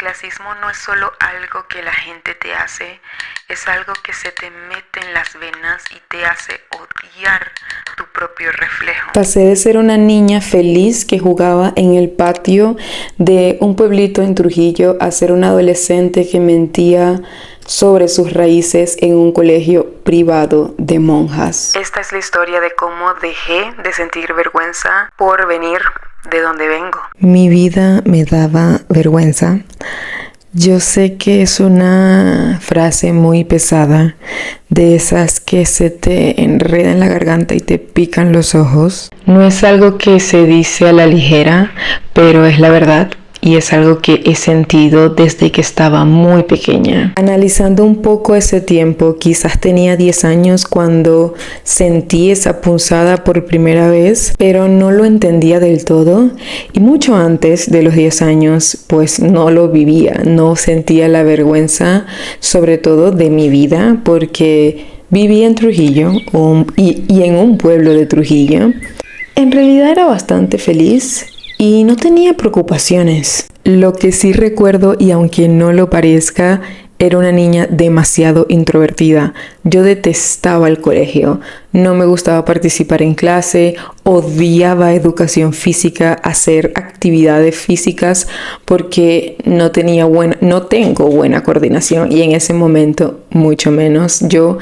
clasismo no es solo algo que la gente te hace, es algo que se te mete en las venas y te hace odiar tu propio reflejo. Pasé de ser una niña feliz que jugaba en el patio de un pueblito en Trujillo a ser una adolescente que mentía sobre sus raíces en un colegio privado de monjas. Esta es la historia de cómo dejé de sentir vergüenza por venir de donde vengo. Mi vida me daba vergüenza. Yo sé que es una frase muy pesada, de esas que se te enredan en la garganta y te pican los ojos. No es algo que se dice a la ligera, pero es la verdad. Y es algo que he sentido desde que estaba muy pequeña. Analizando un poco ese tiempo, quizás tenía 10 años cuando sentí esa punzada por primera vez, pero no lo entendía del todo. Y mucho antes de los 10 años, pues no lo vivía, no sentía la vergüenza, sobre todo de mi vida, porque vivía en Trujillo y en un pueblo de Trujillo. En realidad era bastante feliz. Y no tenía preocupaciones. Lo que sí recuerdo, y aunque no lo parezca, era una niña demasiado introvertida. Yo detestaba el colegio. No me gustaba participar en clase, odiaba educación física, hacer actividades físicas porque no tengo buena coordinación y en ese momento mucho menos. Yo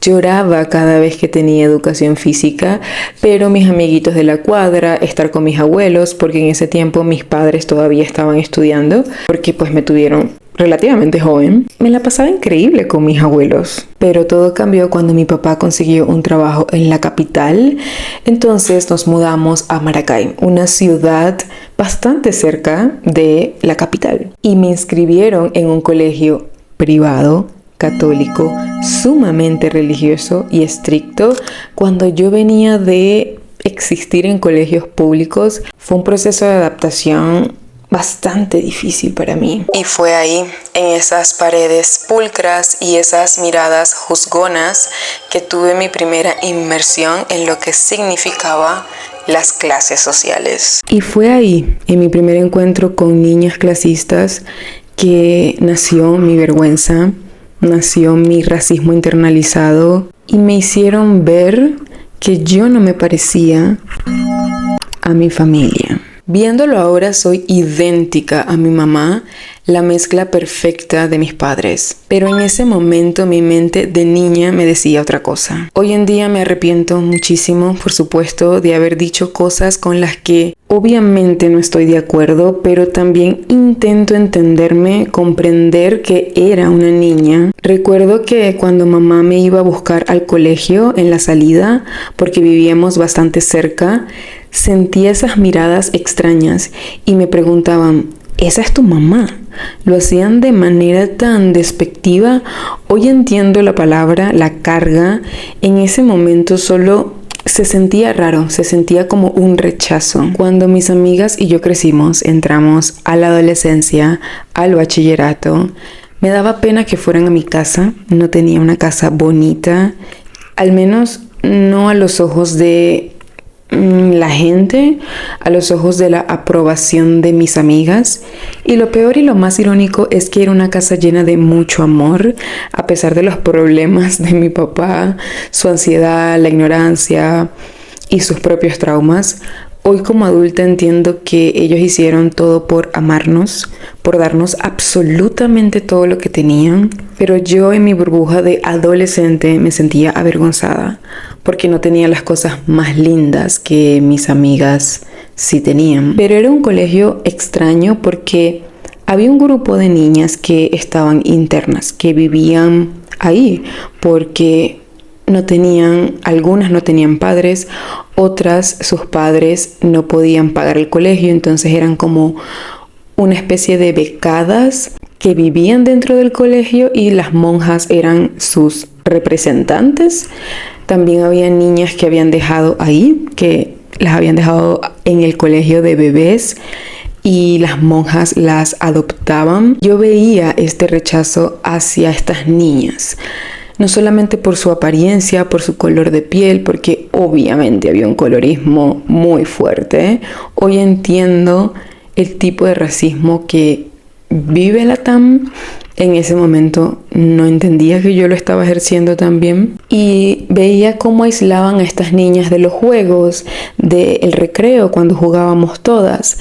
lloraba cada vez que tenía educación física, pero mis amiguitos de la cuadra, estar con mis abuelos, porque en ese tiempo mis padres todavía estaban estudiando, porque pues me tuvieron relativamente joven, me la pasaba increíble con mis abuelos. Pero todo cambió cuando mi papá consiguió un trabajo en la capital. Entonces nos mudamos a Maracay, una ciudad bastante cerca de la capital. Y me inscribieron en un colegio privado católico, sumamente religioso y estricto. Cuando yo venía de existir en colegios públicos, fue un proceso de adaptación bastante difícil para mí. Y fue ahí, en esas paredes pulcras y esas miradas juzgonas, que tuve mi primera inmersión en lo que significaba las clases sociales. Y fue ahí, en mi primer encuentro con niñas clasistas, que nació mi vergüenza, nació mi racismo internalizado y me hicieron ver que yo no me parecía a mi familia. Viéndolo ahora, soy idéntica a mi mamá, la mezcla perfecta de mis padres. Pero en ese momento mi mente de niña me decía otra cosa. Hoy en día me arrepiento muchísimo, por supuesto, de haber dicho cosas con las que obviamente no estoy de acuerdo, pero también intento entenderme, comprender que era una niña. Recuerdo que cuando mamá me iba a buscar al colegio en la salida, porque vivíamos bastante cerca, sentía esas miradas extrañas y me preguntaban: ¿esa es tu mamá? Lo hacían de manera tan despectiva. Hoy entiendo la palabra, la carga. En ese momento solo se sentía raro, se sentía como un rechazo. Cuando mis amigas y yo crecimos, entramos a la adolescencia, al bachillerato, me daba pena que fueran a mi casa. No tenía una casa bonita, al menos no a los ojos de la gente, a los ojos de la aprobación de mis amigas. Y lo peor y lo más irónico es que era una casa llena de mucho amor, a pesar de los problemas de mi papá, su ansiedad, la ignorancia y sus propios traumas. Hoy como adulta entiendo que ellos hicieron todo por amarnos, por darnos absolutamente todo lo que tenían, pero yo en mi burbuja de adolescente me sentía avergonzada porque no tenía las cosas más lindas que mis amigas sí tenían. Pero era un colegio extraño porque había un grupo de niñas que estaban internas, que vivían ahí porque algunas no tenían padres, otras sus padres no podían pagar el colegio, entonces eran como una especie de becadas que vivían dentro del colegio y las monjas eran sus representantes. También había niñas que habían dejado ahí, que las habían dejado en el colegio de bebés y las monjas las adoptaban. Yo veía este rechazo hacia estas niñas, no solamente por su apariencia, por su color de piel, porque obviamente había un colorismo muy fuerte. Hoy entiendo el tipo de racismo que vive la TAM. En ese momento no entendía que yo lo estaba ejerciendo también y veía cómo aislaban a estas niñas de los juegos, del recreo cuando jugábamos todas.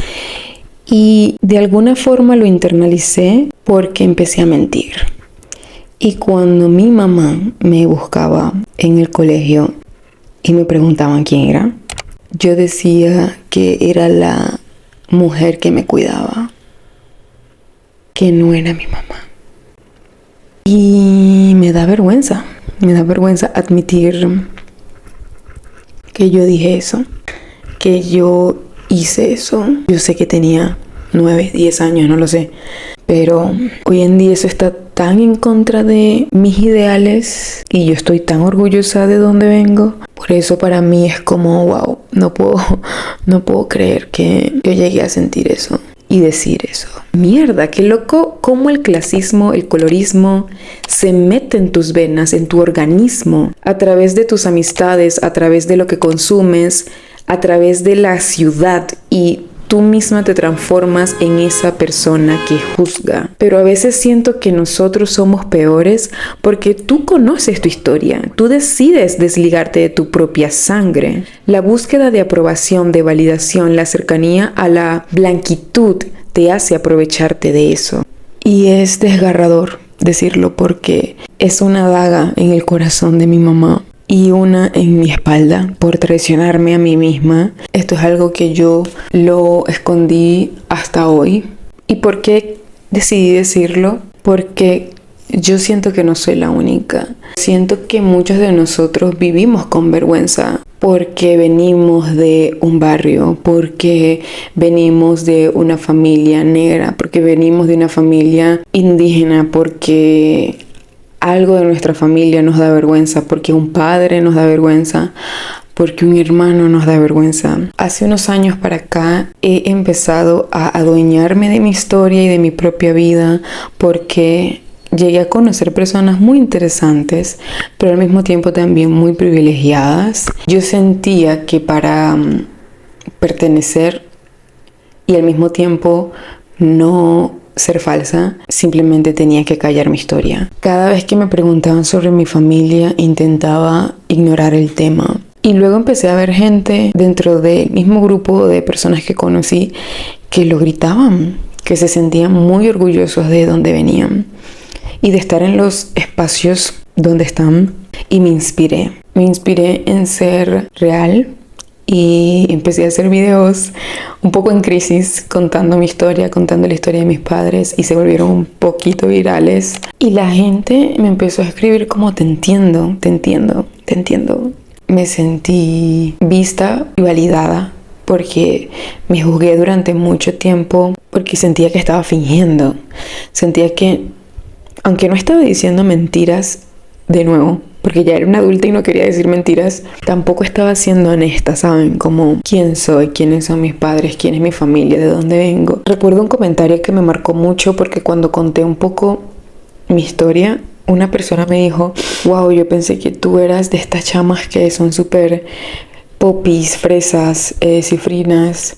Y de alguna forma lo internalicé porque empecé a mentir. Y cuando mi mamá me buscaba en el colegio y me preguntaban quién era, yo decía que era la mujer que me cuidaba, que no era mi mamá. Y me da vergüenza admitir que yo dije eso, que yo hice eso. Yo sé que tenía 9, 10 años, no lo sé, pero hoy en día eso está tan en contra de mis ideales y yo estoy tan orgullosa de dónde vengo. Por eso para mí es como, wow, no puedo creer que yo llegué a sentir eso y decir eso. Mierda, qué loco cómo el clasismo, el colorismo se mete en tus venas, en tu organismo, a través de tus amistades, a través de lo que consumes, a través de la ciudad, y tú misma te transformas en esa persona que juzga. Pero a veces siento que nosotros somos peores porque tú conoces tu historia, tú decides desligarte de tu propia sangre. La búsqueda de aprobación, de validación, la cercanía a la blanquitud te hace aprovecharte de eso. Y es desgarrador decirlo porque es una daga en el corazón de mi mamá y una en mi espalda por traicionarme a mí misma. Esto es algo que yo lo escondí hasta hoy. ¿Y por qué decidí decirlo? Porque yo siento que no soy la única. Siento que muchos de nosotros vivimos con vergüenza porque venimos de un barrio, porque venimos de una familia negra, porque venimos de una familia indígena, porque algo de nuestra familia nos da vergüenza, porque un padre nos da vergüenza, porque un hermano nos da vergüenza. Hace unos años para acá he empezado a adueñarme de mi historia y de mi propia vida porque llegué a conocer personas muy interesantes, pero al mismo tiempo también muy privilegiadas. Yo sentía que para pertenecer y al mismo tiempo no ser falsa, simplemente tenía que callar mi historia. Cada vez que me preguntaban sobre mi familia, intentaba ignorar el tema. Y luego empecé a ver gente dentro del mismo grupo de personas que conocí que lo gritaban, que se sentían muy orgullosos de dónde venían y de estar en los espacios donde están. Y me inspiré en ser real. Y empecé a hacer videos un poco en crisis, contando mi historia, contando la historia de mis padres, y se volvieron un poquito virales. Y la gente me empezó a escribir como te entiendo. Me sentí vista y validada porque me juzgué durante mucho tiempo porque sentía que estaba fingiendo. Sentía que, aunque no estaba diciendo mentiras de nuevo, porque ya era una adulta y no quería decir mentiras, tampoco estaba siendo honesta, ¿saben? Como quién soy, quiénes son mis padres, quién es mi familia, de dónde vengo. Recuerdo un comentario que me marcó mucho porque cuando conté un poco mi historia, una persona me dijo, wow, yo pensé que tú eras de estas chamas que son súper popis, fresas, cifrinas,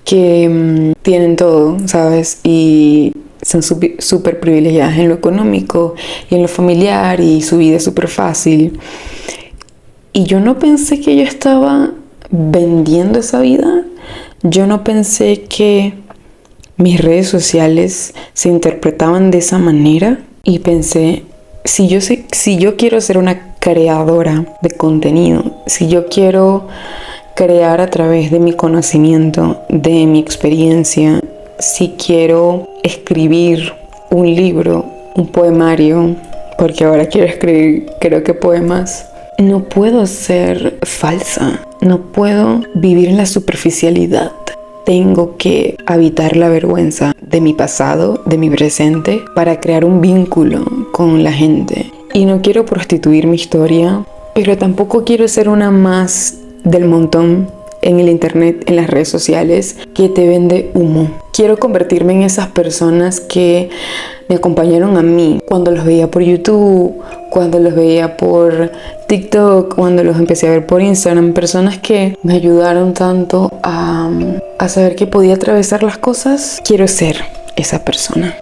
que tienen todo, ¿sabes? Y son súper privilegiadas en lo económico y en lo familiar y su vida es súper fácil. Y yo no pensé que yo estaba vendiendo esa vida. Yo no pensé que mis redes sociales se interpretaban de esa manera. Y pensé, si yo quiero ser una creadora de contenido, si yo quiero crear a través de mi conocimiento, de mi experiencia, si quiero escribir un libro, un poemario, porque ahora quiero escribir, creo que poemas, no puedo ser falsa, no puedo vivir en la superficialidad. Tengo que habitar la vergüenza de mi pasado, de mi presente, para crear un vínculo con la gente. Y no quiero prostituir mi historia, pero tampoco quiero ser una más del montón en el internet, en las redes sociales, que te vende humo. Quiero convertirme en esas personas que me acompañaron a mí cuando los veía por YouTube, cuando los veía por TikTok, cuando los empecé a ver por Instagram. Personas que me ayudaron tanto a saber que podía atravesar las cosas. Quiero ser esa persona.